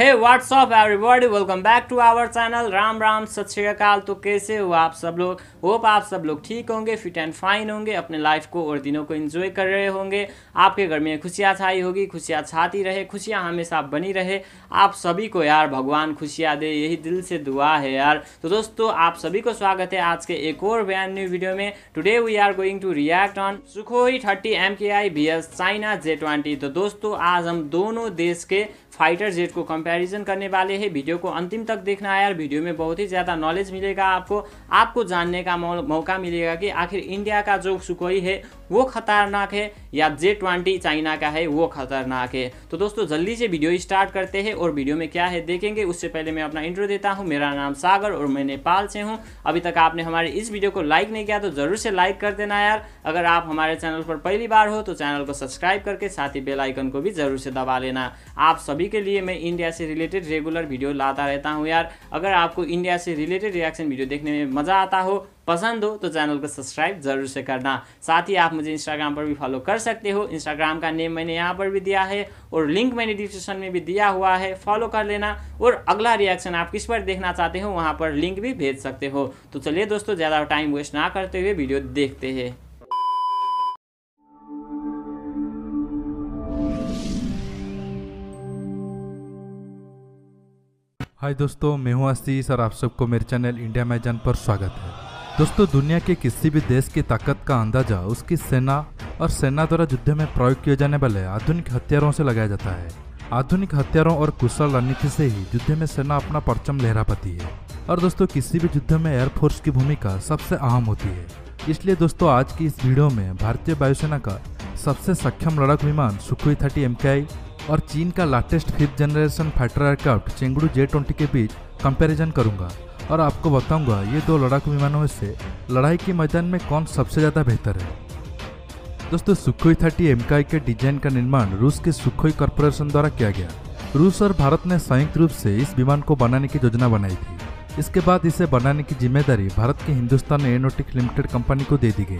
Hey what's up everybody, welcome back to our channel. Ram Ram, Sat Shri अकाल। तो कैसे हो आप सब लोग? होप आप सब लोग ठीक होंगे, फिट एंड फाइन होंगे, अपने लाइफ को और दिनों को एंजॉय कर रहे होंगे। आपके घर में खुशियाँ छाई होगी, खुशियाँ छाती रहे, खुशियाँ हमेशा बनी रहे। आप सभी को यार भगवान खुशियाँ दे, यही दिल से दुआ है यार। तो दोस्तों, आप सभी को स्वागत है आज के एक और ब्रांड न्यू वीडियो में। Today we are going to react on Sukhoi 30 MKI vs China J20। तो दोस्तों, आज हम दोनों देश के फाइटर जेट को कंपैरिजन करने वाले हैं। वीडियो को अंतिम तक देखना है यार, वीडियो में बहुत ही ज़्यादा नॉलेज मिलेगा। आपको जानने का मौका मिलेगा कि आखिर इंडिया का जो सुखोई है वो खतरनाक है या J20 चाइना का है वो खतरनाक है। तो दोस्तों, जल्दी से वीडियो स्टार्ट करते हैं और वीडियो में क्या है देखेंगे। उससे पहले मैं अपना इंट्रो देता हूँ। मेरा नाम सागर और मैं नेपाल से हूँ। अभी तक आपने हमारे इस वीडियो को लाइक नहीं किया तो ज़रूर से लाइक कर देना यार। अगर आप हमारे चैनल पर पहली बार हो तो चैनल को सब्सक्राइब करके साथ ही बेल आइकन को भी ज़रूर से दबा लेना। आप सभी के लिए मैं इंडिया से रिलेटेड रेगुलर वीडियो लाता रहता हूँ यार। अगर आपको इंडिया से रिलेटेड रिएक्शन वीडियो देखने में मज़ा आता हो, पसंद हो, तो चैनल को सब्सक्राइब जरूर से करना। साथ ही आप मुझे इंस्टाग्राम पर भी फॉलो कर सकते हो। इंस्टाग्राम का नेम मैंने यहाँ पर भी दिया है और लिंक मैंने डिस्क्रिप्शन में भी दिया हुआ है, फॉलो कर लेना। और अगला रिएक्शन आप किस पर देखना चाहते हो वहाँ पर लिंक भी भेज सकते हो। तो चलिए दोस्तों, ज़्यादा टाइम वेस्ट ना करते हुए वीडियो देखते हैं। हाय दोस्तों, मैं हूं आशीष और आप सबको मेरे चैनल इंडिया मैजान पर स्वागत है। दोस्तों, दुनिया के किसी भी देश की ताकत का अंदाजा उसकी सेना और सेना द्वारा युद्ध में प्रयोग किए जाने वाले आधुनिक हथियारों से लगाया जाता है। आधुनिक हथियारों और कुशल रणनीति से ही युद्ध में सेना अपना परचम लहरा पाती है। और दोस्तों, किसी भी युद्ध में एयरफोर्स की भूमिका सबसे अहम होती है। इसलिए दोस्तों, आज की इस वीडियो में भारतीय वायुसेना का सबसे सक्षम लड़ाकू विमान सुखोई 30 MKI और चीन का latest 5th generation fighter aircraft Chengdu J20 के बीच कंपैरिजन करूंगा और आपको बताऊंगा ये दो लड़ाकू विमानों में से लड़ाई के मैदान में कौन सबसे ज़्यादा बेहतर है। दोस्तों, सुखोई 30 MKI के डिजाइन का निर्माण रूस के सुखोई कॉरपोरेशन द्वारा किया गया। रूस और भारत ने संयुक्त रूप से इस विमान को बनाने की योजना बनाई थी। इसके बाद इसे बनाने की जिम्मेदारी भारत की हिंदुस्तान एरोनॉटिक्स लिमिटेड कंपनी को दे दी गई,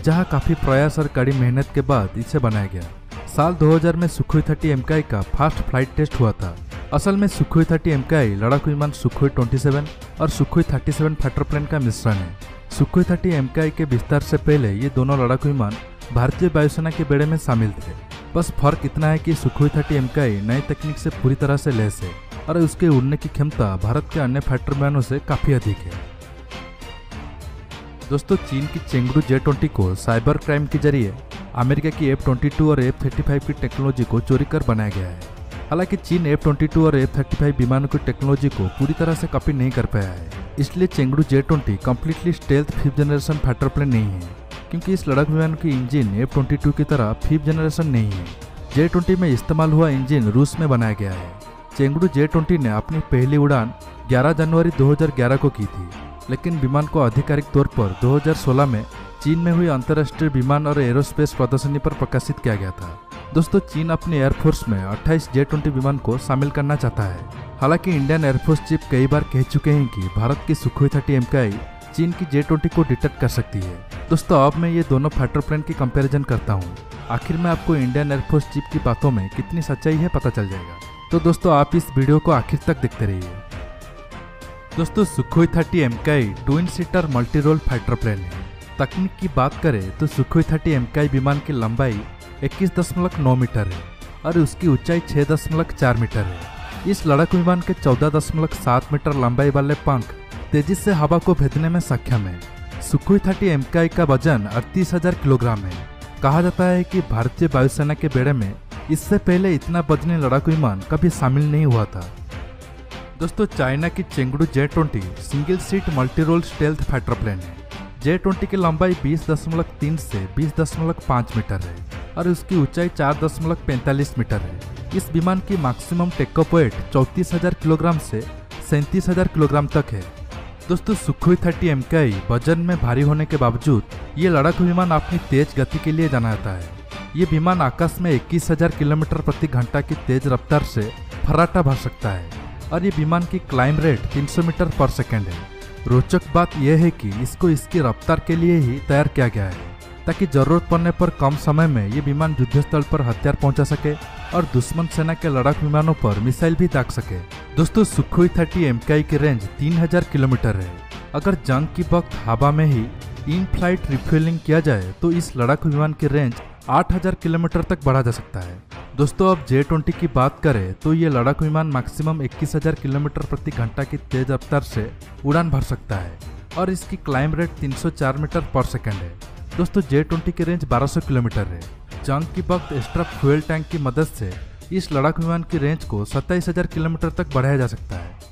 जहाँ काफ़ी प्रयास और कड़ी मेहनत के बाद इसे बनाया गया। साल 2000 में सुखोई 30 MKI का फर्स्ट फ्लाइट टेस्ट हुआ था। असल में सुखोई 30 MKI लड़ाकू विमान सुखोई 27 और सुखोई 37 फाइटर प्लेन का मिश्रण है। सुखोई 30 MKI के विस्तार से पहले ये दोनों लड़ाकू विमान भारतीय वायुसेना के बेड़े में शामिल थे। बस फर्क इतना है कि सुखोई 30 MKI नई तकनीक से पूरी तरह से लैस है और उसके उड़ने की क्षमता भारत के अन्य फाइटर विमानों से काफ़ी अधिक है। दोस्तों, चीन की चेंगडू J20 को साइबर क्राइम के जरिए अमेरिका की F-22 और F-35 की टेक्नोलॉजी को चोरी कर बनाया गया है। हालांकि चीन F-22 और F-35 विमानों की टेक्नोलॉजी को पूरी तरह से कॉपी नहीं कर पाया है। इसलिए Chengdu J20 completely stealth 5th generation fighter plane नहीं है, क्योंकि इस लड़ाकू विमान की इंजन F-22 की तरह 5th जनरेशन नहीं है। J20 में इस्तेमाल हुआ इंजन रूस में बनाया गया है। चेंगडू J20 ने अपनी पहली उड़ान 11 जनवरी 2011 को की थी, लेकिन विमान को आधिकारिक तौर पर 2016 में चीन में हुई अंतर्राष्ट्रीय विमान और एरोस्पेस प्रदर्शनी पर प्रकाशित किया गया था। दोस्तों, चीन अपनी एयरफोर्स में 28 J20 विमान को शामिल करना चाहता है। हालांकि इंडियन एयरफोर्स चीफ कई बार कह चुके हैं कि भारत की सुखोई 30 MKI चीन की J20 को डिटेक्ट कर सकती है। दोस्तों, अब मैं ये दोनों फाइटर प्लेन की कंपैरिजन करता हूँ। आखिर में आपको इंडियन एयरफोर्स चीफ की बातों में कितनी सच्चाई है पता चल जाएगा। तो दोस्तों, आप इस वीडियो को आखिर तक देखते रहिए। दोस्तों, Sukhoi 30 MKI twin seater multi role fighter plane है। तकनीक की बात करें तो सुखोई 30 MKI विमान की लंबाई 21.9 मीटर है और उसकी ऊंचाई 6.4 मीटर है। इस लड़ाकू विमान के 14.7 मीटर लंबाई वाले पंख तेजी से हवा को भेदने में सक्षम है। सुखोई 30 MKI का वजन 38,000 किलोग्राम है। कहा जाता है कि भारतीय वायुसेना के बेड़े में इससे पहले इतना वजनी लड़ाकू विमान कभी शामिल नहीं हुआ था। दोस्तों, चाइना की Chengdu J20 single seat multi role stealth fighter plane है। J20 की लंबाई 20.3 से 20.5 मीटर है और उसकी ऊंचाई 4.45 मीटर है। इस विमान की मैक्सिमम टेकअप वेट 34,000 किलोग्राम से 37,000 किलोग्राम तक है। दोस्तों, सुखोई 30 MKI वजन में भारी होने के बावजूद ये लड़ाकू विमान अपनी तेज गति के लिए जाना जाता है। ये विमान आकाश में 21,000 किलोमीटर प्रति घंटा की तेज रफ्तार से फर्राटा भर सकता है और ये विमान की क्लाइंब रेट 300 मीटर पर सेकेंड है। रोचक बात यह है कि इसको इसकी रफ्तार के लिए ही तैयार किया गया है, ताकि जरूरत पड़ने पर कम समय में ये विमान युद्धस्थल पर हथियार पहुंचा सके और दुश्मन सेना के लड़ाकू विमानों पर मिसाइल भी दाग सके। दोस्तों सुखोई 30 MKI की रेंज 3000 किलोमीटर है। अगर जंग की वक्त हवा में ही इन फ्लाइट रिफ्यूलिंग किया जाए तो इस लड़ाकू विमान की रेंज 8000 किलोमीटर तक बढ़ा जा सकता है। दोस्तों अब J-20 की बात करें तो ये लड़ाकू विमान मैक्सिमम 21000 किलोमीटर प्रति घंटा की तेज रफ्तार से उड़ान भर सकता है और इसकी क्लाइंब रेट 304 मीटर पर सेकंड है। दोस्तों J-20 की रेंज 1200 किलोमीटर है। जंग की वक्त एक्स्ट्रा फ्यूल टैंक की मदद से इस लड़ाकू विमान की रेंज को 27000 किलोमीटर तक बढ़ाया जा सकता है।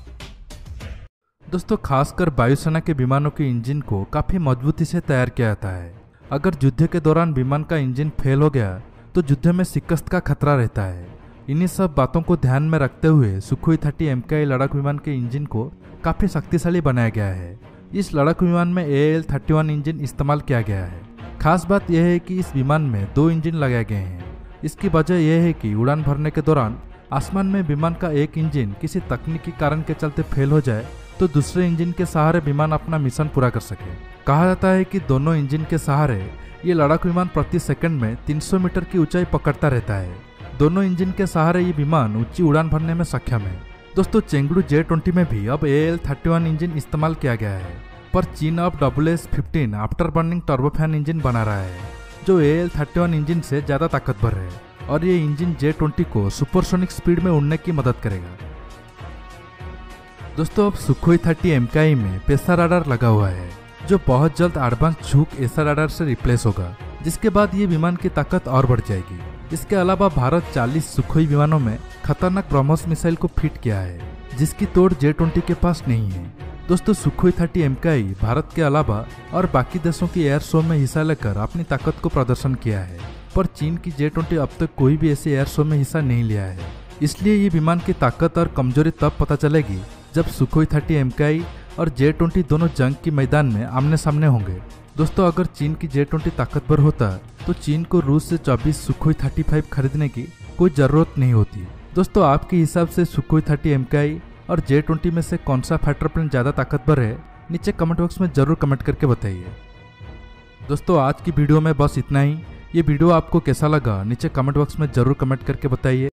दोस्तों खासकर वायुसेना के विमानों के इंजन को काफी मजबूती से तैयार किया जाता है। अगर युद्ध के दौरान विमान का इंजन फेल हो गया तो युद्ध में शिकस्त का खतरा रहता है। इन्हीं सब बातों को ध्यान में रखते हुए सुखोई 30 MKI लड़ाकू विमान के इंजन को काफी शक्तिशाली बनाया गया है। इस लड़ाकू विमान में AL-31 इंजन इस्तेमाल किया गया है। खास बात यह है कि इस विमान में 2 इंजन लगाए गए हैं। इसकी वजह यह है कि उड़ान भरने के दौरान आसमान में विमान का एक इंजन किसी तकनीकी कारण के चलते फेल हो जाए तो दूसरे इंजन के सहारे विमान अपना मिशन पूरा कर सके। कहा जाता है कि दोनों इंजन के सहारे ये लड़ाकू विमान प्रति सेकंड में 300 मीटर की ऊंचाई पकड़ता रहता है। दोनों इंजन के सहारे ये विमान ऊंची उड़ान भरने में सक्षम है। दोस्तों चेंगडू J-20 में भी अब AL-31 इंजन इस्तेमाल किया गया है, पर चीन अब WS-15 after burning turbofan engine बना रहा है जो AL-31 इंजन से ज़्यादा ताकतवर है और ये इंजन J-20 को सुपरसोनिक स्पीड में उड़ने की मदद करेगा। दोस्तों अब सुखोई 30 MKI में पेसा राडार लगा हुआ है जो बहुत जल्द एडवांस झुक एसा राडार से रिप्लेस होगा, जिसके बाद ये विमान की ताकत और बढ़ जाएगी। इसके अलावा भारत 40 सुखोई विमानों में खतरनाक ब्रह्मोस मिसाइल को फिट किया है जिसकी तोड़ J-20 के पास नहीं है। दोस्तों सुखोई 30 MKI भारत के अलावा और बाकी देशों की एयर शो में हिस्सा लेकर अपनी ताकत को प्रदर्शन किया है, पर चीन की J-20 अब तक कोई भी ऐसे एयर शो में हिस्सा नहीं लिया है। इसलिए ये विमान की ताकत और कमजोरी तब पता चलेगी जब सुखोई 30 MKI और J-20 दोनों जंग के मैदान में आमने सामने होंगे। दोस्तों अगर चीन की J-20 ताकतवर होता तो चीन को रूस से 24 सुखोई 35 खरीदने की कोई जरूरत नहीं होती। दोस्तों आपके हिसाब से सुखोई 30 MKI और J-20 में से कौन सा फाइटर प्लेन ज़्यादा ताकतवर है, नीचे कमेंट बॉक्स में जरूर कमेंट करके बताइए। दोस्तों आज की वीडियो में बस इतना ही। ये वीडियो आपको कैसा लगा नीचे कमेंट बॉक्स में जरूर कमेंट करके बताइए।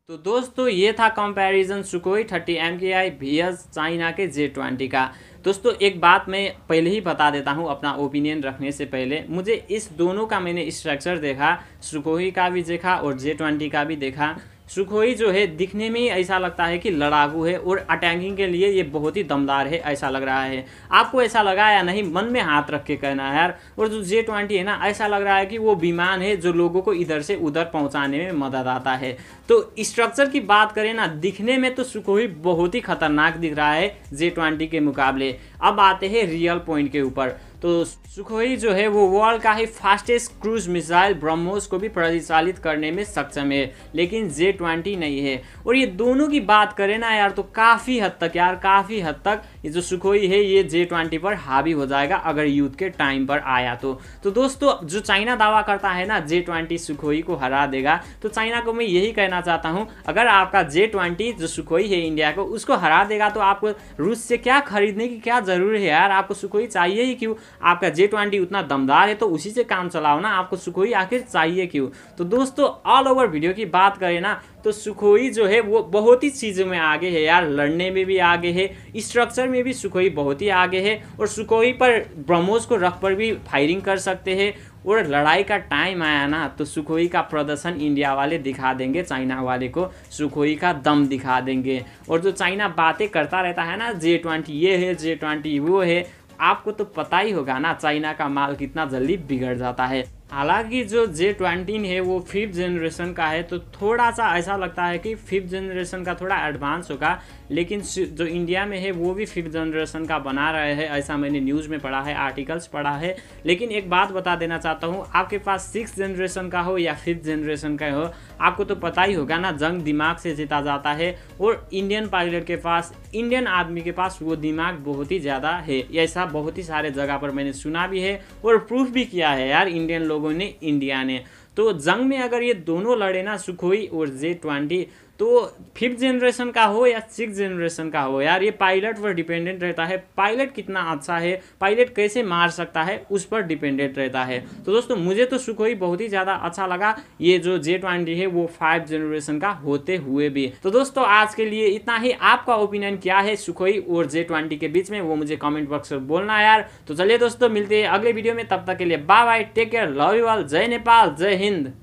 तो दोस्तों ये था comparison Sukhoi 30 MKI VS China के J-20 का। दोस्तों एक बात मैं पहले ही बता देता हूँ अपना ओपिनियन रखने से पहले, मुझे इस दोनों का मैंने स्ट्रक्चर देखा, सुखोई का भी देखा और J-20 का भी देखा। सुखोई जो है दिखने में ही ऐसा लगता है कि लड़ाकू है और अटैकिंग के लिए ये बहुत ही दमदार है ऐसा लग रहा है। आपको ऐसा लगा या नहीं, मन में हाथ रख के कहना है यार। और जो J-20 है ना, ऐसा लग रहा है कि वो विमान है जो लोगों को इधर से उधर पहुंचाने में मदद आता है। तो स्ट्रक्चर की बात करें ना, दिखने में तो सुखोई बहुत ही खतरनाक दिख रहा है J-20 के मुकाबले। अब आते हैं रियल पॉइंट के ऊपर। तो सुखोई जो है वो वर्ल्ड का ही फास्टेस्ट क्रूज मिसाइल ब्रह्मोस को भी परिचालित करने में सक्षम है, लेकिन J-20 नहीं है। और ये दोनों की बात करें ना यार, तो काफ़ी हद तक यार, काफ़ी हद तक ये जो सुखोई है ये J-20 पर हावी हो जाएगा अगर युद्ध के टाइम पर आया तो दोस्तों जो चाइना दावा करता है ना J-20 सुखोई को हरा देगा, तो चाइना को मैं यही कहना चाहता हूँ, अगर आपका J-20 जो सुखोई है इंडिया को उसको हरा देगा तो आपको रूस से क्या खरीदने की क्या जरूरी है यार। आपको सुखोई चाहिए ही क्यों? आपका J-20 उतना दमदार है तो उसी से काम चलाओ ना, आपको सुखोई आखिर चाहिए क्यों? तो दोस्तों ऑल ओवर वीडियो की बात करें ना, तो सुखोई जो है वो बहुत ही चीज़ों में आगे है यार, लड़ने में भी आगे है, स्ट्रक्चर में भी सुखोई बहुत ही आगे है। और सुखोई पर ब्रह्मोस को रख पर भी फायरिंग कर सकते हैं। और लड़ाई का टाइम आया ना तो सुखोई का प्रदर्शन इंडिया वाले दिखा देंगे, चाइना वाले को सुखोई का दम दिखा देंगे। और जो चाइना बातें करता रहता है ना J-20 ये है, J-20 वो है, आपको तो पता ही होगा ना चाइना का माल कितना जल्दी बिगड़ जाता है। हालांकि जो J-20 है वो 5th जनरेशन का है, तो थोड़ा सा ऐसा लगता है कि 5th जनरेशन का थोड़ा एडवांस होगा, लेकिन जो इंडिया में है वो भी 5th जनरेशन का बना रहे हैं, ऐसा मैंने न्यूज़ में पढ़ा है, आर्टिकल्स पढ़ा है। लेकिन एक बात बता देना चाहता हूँ, आपके पास 6th जनरेशन का हो या 5th जनरेशन का हो, आपको तो पता ही होगा ना जंग दिमाग से जीता जाता है। और इंडियन पायलट के पास, इंडियन आदमी के पास वो दिमाग बहुत ही ज़्यादा है, ऐसा बहुत ही सारे जगह पर मैंने सुना भी है और प्रूफ भी किया है यार इंडियन लोगों ने, इंडिया ने। तो जंग में अगर ये दोनों लड़े ना सुखोई और J-20, तो 5th जनरेशन का हो या 6th जनरेशन का हो यार, ये पायलट पर डिपेंडेंट रहता है। पायलट कितना अच्छा है, पायलट कैसे मार सकता है, उस पर डिपेंडेंट रहता है। तो दोस्तों मुझे तो सुखोई बहुत ही ज़्यादा अच्छा लगा, ये जो J20 है वो 5th जनरेशन का होते हुए भी। तो दोस्तों आज के लिए इतना ही। आपका ओपिनियन क्या है सुखोई और J20 के बीच में, वो मुझे कमेंट बॉक्स में बोलना यार। तो चलिए दोस्तों मिलते हैं अगले वीडियो में, तब तक के लिए bye bye, take care, love you all, Jai Nepal, जय हिंद।